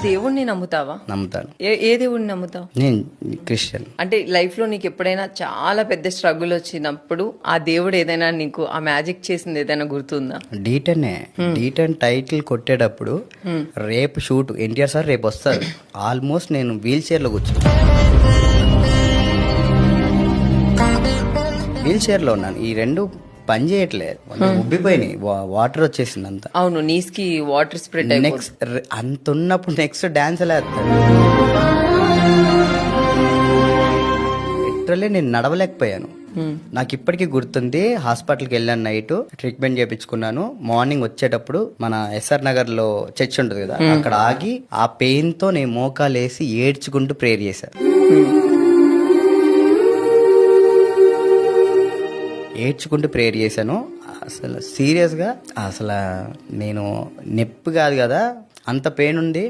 దేవుణ్ణి నమ్ముతావా? నమ్ముతాను. ఏ దేవుణ్ణి నమ్ముతావు? నేను క్రిస్టియన్. అంటే లైఫ్ లో నీకు ఎప్పుడైనా చాలా పెద్ద స్ట్రగుల్ వచ్చినప్పుడు ఆ దేవుడు ఏదైనా నీకు ఆ మ్యాజిక్ చేసింది ఏదైనా గుర్తుందా? D10 టైటిల్ కొట్టేటప్పుడు రేపు షూట్ ఎన్టీఆర్ సార్ రేపు వస్తారు. ఆల్మోస్ట్ నేను వీల్ చైర్ లో కూర్చున్నాను. వీల్ చైర్ లో ఉన్నాను. ఈ రెండు పని చేయట్లేదు, ఉబ్బిపోయినాయి, వాటర్ వచ్చేసింది అంతా. అవును, నీస్ కి వాటర్ స్ప్రెడ్ నెక్స్ట్ అంత ఉన్నప్పుడు నెక్స్ట్ డాన్స్ ఎలా వేస్తాను? లిటరల్లీ నేను నడవలేకపోయాను. నాకు ఇప్పటికీ గుర్తుంది. హాస్పిటల్కి వెళ్ళాను, నైట్ ట్రీట్మెంట్ చేయించుకున్నాను. మార్నింగ్ వచ్చేటప్పుడు మన SR నగర్ లో చర్చ్ ఉంటుంది కదా, అక్కడ ఆగి ఆ పెయిన్ తో నేను మోకాలు వేసి ఏడ్చుకుంటూ ప్రేయర్ చేశాను. ఏడ్చుకుంటూ ప్రేయర్ చేశాను. అసలు సీరియస్గా అసలు నేను నొప్పి కాదు కదా, అంత పెయిన్ ఉంది.